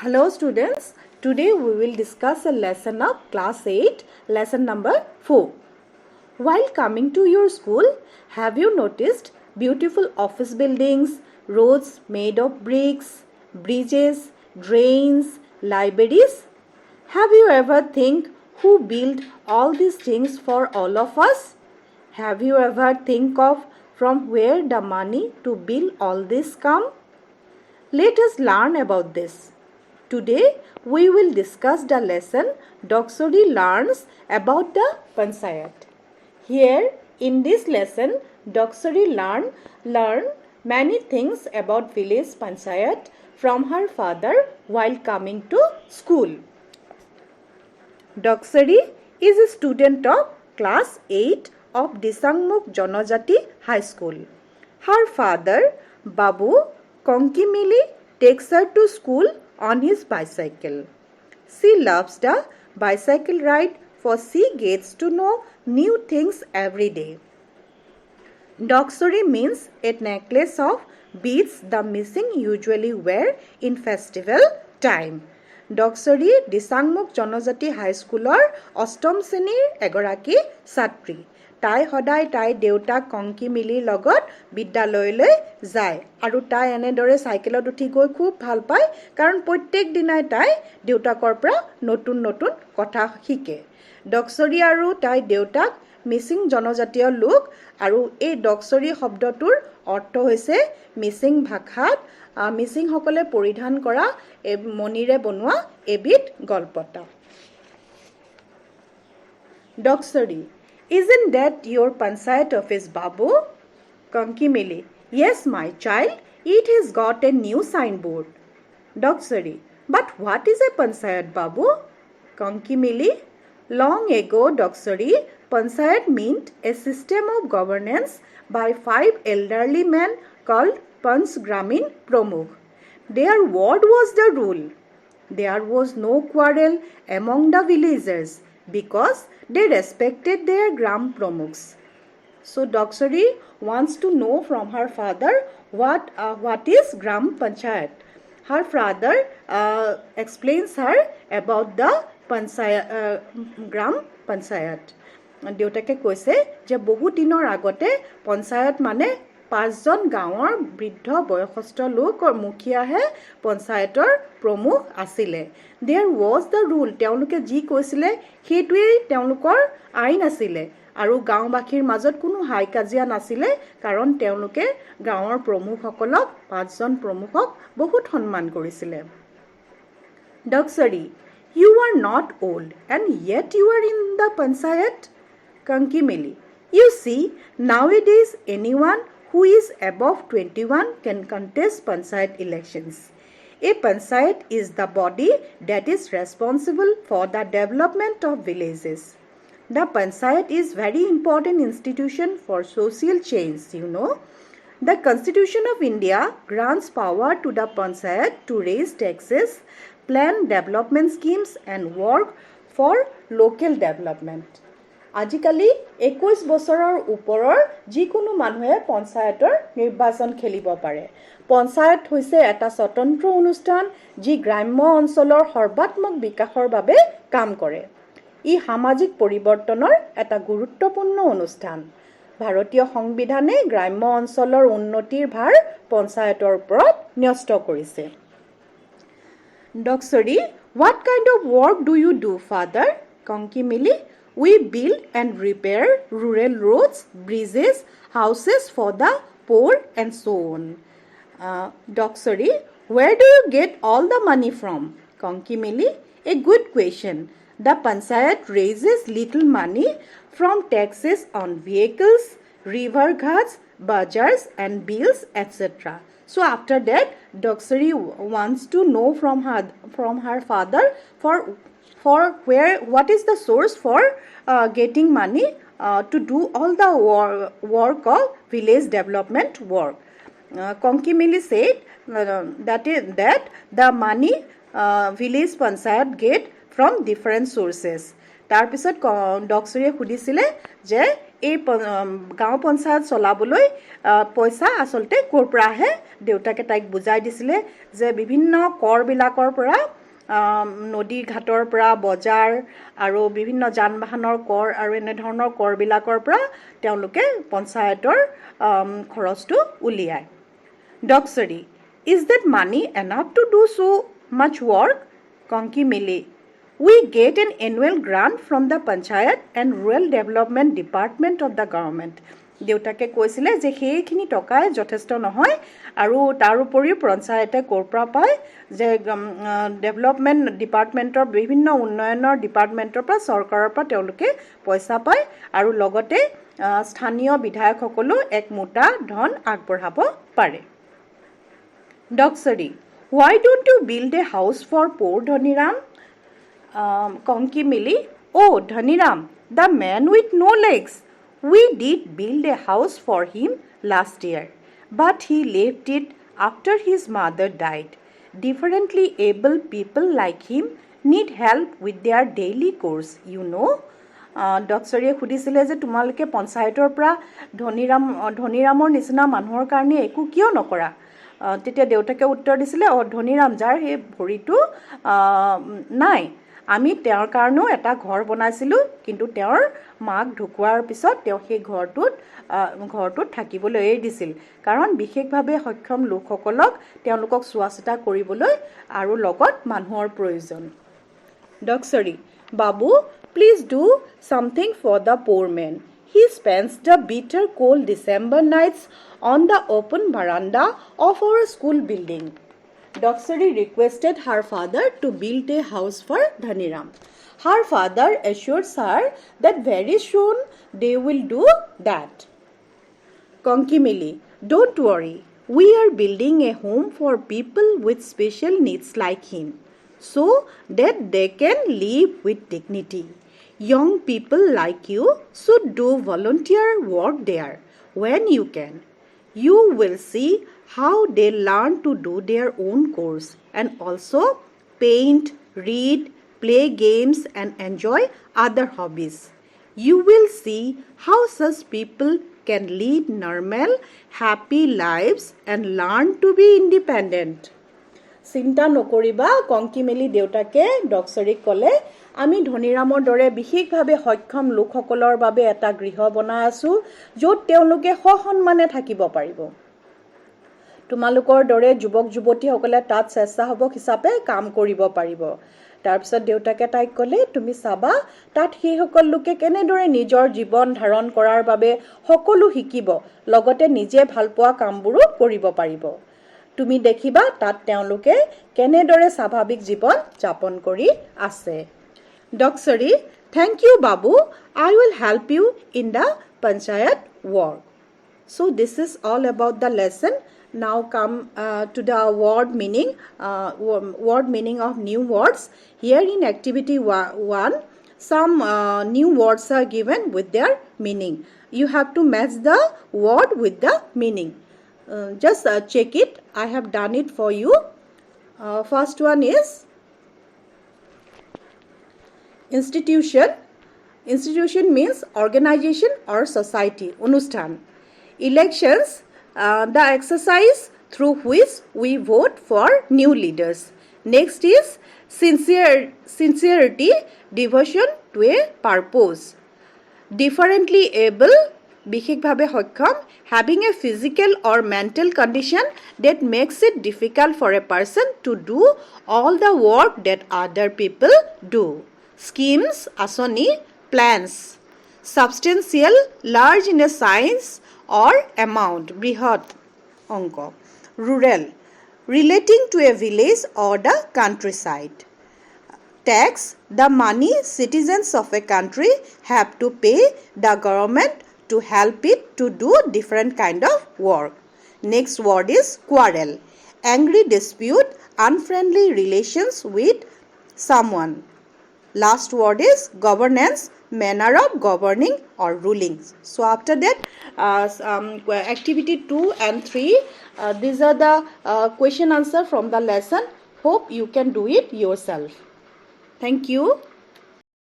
Hello students, today we will discuss a lesson of class 8, lesson number 4. While coming to your school, have you noticed beautiful office buildings, roads made of bricks, bridges, drains, libraries? Have you ever think who built all these things for all of us? Have you ever think of from where the money to build all this come? Let us learn about this. Today we will discuss the lesson Doxori learns about the Panchayat. Here in this lesson Doxori learn many things about village Panchayat from her father while coming to school. Doxori is a student of class 8 of Disangmuk Janajati High School. Her father Babu Konkimili takes her to school on his bicycle. She loves the bicycle ride for she gets to know new things every day. Doxori means a necklace of beads the missing usually wear in festival time. Doxori Disangmuk Janajati High Schooler অষ্টম শ্ৰেণীৰ এগৰাকী ছাত্ৰী। তাই সদায় তাই দেউতাক কংকি মিলিৰ লগত বিদ্যালয়লৈ যায় আৰু তাই এনেদৰে সাইকেলত উঠি গৈ খুব ভাল পায় কাৰণ প্ৰত্যেক দিনাই তাই দেউতাকৰ পৰা নতুন নতুন কথা শিকে। ডক্সৰি আৰু তাই দেউতাক মিচিং জনজাতীয় লোক আৰু এই ডক্সৰি শব্দটোৰ অৰ্থ হৈছে মিচিং ভাষাত মিচিংসকলে পৰিধান কৰা মণিৰে বনোৱা এবিধ গলপতা। ডক্সৰি, isn't that your Panchayat office, Babu? Konkimili, yes, my child, it has got a new signboard. Doxori, but what is a Panchayat, Babu? Konkimili, long ago, Doxori, Panchayat meant a system of governance by 5 elderly men called Panch Gramin Pramukh. Their word was the rule. There was no quarrel among the villagers because they respected their Gram Pramukhs. So Doxori wants to know from her father what is Gram Panchayat. Her father explains her about the Gram Panchayat. দেউতাকে কৈছে যে বহু দিনৰ আগতে পঞ্চায়ত মানে 5জন গাঁৱৰ বৃদ্ধ বয়সস্থ লোক মুখিয়াহে পঞ্চায়তৰ প্ৰমুখ আছিলে। There was the rule, তেওঁলোকে যি কৈছিলে সেইটোৱেই তেওঁলোকৰ আইন আছিলে আৰু গাঁওবাসীৰ মাজত কোনো হাই কাজিয়া নাছিলে কাৰণ তেওঁলোকে গাঁৱৰ প্ৰমুখসকলক 5জন প্ৰমুখক বহুত সন্মান কৰিছিলে। Doxori, you are not old and yet you are in the Panchayat? Konkimili, you see, nowadays anyone who is above 21 can contest Panchayat elections. A Panchayat is the body that is responsible for the development of villages. The Panchayat is very important institution for social change, you know. The Constitution of India grants power to the Panchayat to raise taxes, plan development schemes and work for local development. আজিকালি 21 বছৰৰ ওপৰৰ যিকোনো মানুহে পঞ্চায়তৰ নিৰ্বাচন খেলিব পাৰে। পঞ্চায়ত হৈছে এটা স্বতন্ত্ৰ অনুষ্ঠান যি গ্ৰাম্য অঞ্চলৰ সৰ্বাত্মক বিকাশৰ বাবে কাম কৰে। ই সামাজিক পৰিৱৰ্তনৰ এটা গুৰুত্বপূৰ্ণ অনুষ্ঠান। ভাৰতীয় সংবিধানে গ্ৰাম্য অঞ্চলৰ উন্নতিৰ ভাৰ পঞ্চায়তৰ ওপৰত ন্যস্ত কৰিছে। Doxori, what kind of work do you do, father? Konkimili, we build and repair rural roads, bridges, houses for the poor and so on. Doxori, where do you get all the money from? Konkimili, a good question. The Panchayat raises little money from taxes on vehicles, river ghats, bazaars and bills, etc. So after that, Doxori wants to know from her father for what is the source for getting money to do all the work of village development work. Konkimili said that the money village Panchayat get from different sources. তাৰ পিছত ডক্সৰিয়ে সুধিছিলে যে এই গাঁও পঞ্চায়ত চলাবলৈ পইচা আচলতে ক'ৰ পৰা আহে দেউতাকে তাইক বুজাই দিছিলে যে বিভিন্ন কৰবিলাকৰ পৰা নদী ঘাটৰ পৰা বজাৰ আৰু বিভিন্ন যান বাহনৰ কৰ আৰু এনেধৰণৰ কৰবিলাকৰ পৰা তেওঁলোকে পঞ্চায়তৰ খৰচটো উলিয়ায় ডক্সৰী is that money enough to do so' much work কংকি মিলি We get an annual grant from the Panchayat and Rural Development Department of the government. দেউতাকে কৈছিলে যে সেইখিনি টকাই যথেষ্ট নহয় আৰু তাৰ উপৰিও পঞ্চায়তে ক'ৰ পৰা পায় যে ডেভেলপমেণ্ট ডিপাৰ্টমেণ্টৰ বিভিন্ন উন্নয়নৰ ডিপাৰ্টমেণ্টৰ পৰা চৰকাৰৰ পৰা তেওঁলোকে পইচা পায় আৰু লগতে স্থানীয় বিধায়কসকলেও এক মুঠা ধন আগবঢ়াব পাৰে Doksori Why don't you build a house for poor Dhaniram? Konki Mili, oh Dhaniram, the man with no legs. We did build a house for him last year, but he left it after his mother died. Differently able people like him need help with their daily chores, you know. ডক্টৰীয়ে সুধিছিলে যে তোমালোকে পঞ্চায়তৰ পৰা ধনীৰামৰ নিচিনা মানুহৰ কাৰণে একো কিয় নকৰা তেতিয়া দেউতাকে উত্তৰ দিছিলে ধনীৰাম যাৰ সেই ভৰিটো নাই আমি তেওঁৰ কাৰণেও এটা ঘৰ বনাইছিলোঁ কিন্তু তেওঁৰ মাক ঢুকুৱাৰ পিছত তেওঁ সেই ঘৰটোত থাকিবলৈ এৰি দিছিল কাৰণ বিশেষভাৱে সক্ষম লোকসকলক তেওঁলোকক চোৱা চিতা কৰিবলৈ আৰু লগত মানুহৰ প্ৰয়োজন ডক্সৰী বাবু please do something for the poor man. He spends the bitter cold December nights on the open veranda of our school building. Doksari requested her father to build a house for Dhaniram. Her father assures her that very soon they will do that. Konkimili, don't worry. We are building a home for people with special needs like him, so that they can live with dignity. Young people like you should do volunteer work there when you can. You will see how they learn to do their own chores and also paint, read, play games and enjoy other hobbies. You will see how such people can lead normal, happy lives and learn to be independent. চিন্তা নকৰিবা কংকি মেলি দেউতাকে ডক্সৰীক ক'লে আমি ধনীৰামৰ দৰে বিশেষভাৱে সক্ষম লোকসকলৰ বাবে এটা গৃহ বনাই আছোঁ য'ত তেওঁলোকে সসন্মানে থাকিব পাৰিব তোমালোকৰ দৰে যুৱক যুৱতীসকলে তাত স্বেচ্ছাসেৱক হিচাপে কাম কৰিব পাৰিব তাৰপিছত দেউতাকে তাইক ক'লে তুমি চাবা তাত সেইসকল লোকে কেনেদৰে নিজৰ জীৱন ধাৰণ কৰাৰ বাবে সকলো শিকিব লগতে নিজে ভালপোৱা কামবোৰো কৰিব পাৰিব তুমি দেখিবা তাত তেওঁলোকে কেনেদৰে স্বাভাৱিক জীৱন যাপন কৰি আছে Doksori thank you babu I will help you in the panchayat work so this is all about the lesson now come to the word meaning of new words here in activity 1 some new words are given with their meaning you have to match the word with the meaning just check it I have done it for you first one is institution means organization or society অনুষ্ঠান elections the exercise through which we vote for new leaders next is sincerity devotion to a purpose differently able বিশেষভাৱে সক্ষম having a physical or mental condition that makes it difficult for a person to do all the work that other people do schemes asoni plans substantial large in a size or amount brihot onko rural relating to a village or the countryside tax the money citizens of a country have to pay the government to help it to do different kind of work next word is quarrel angry dispute unfriendly relations with someone last word is governance manner of governing or ruling so after that activity 2 and 3 these are the question answer from the lesson hope you can do it yourself thank you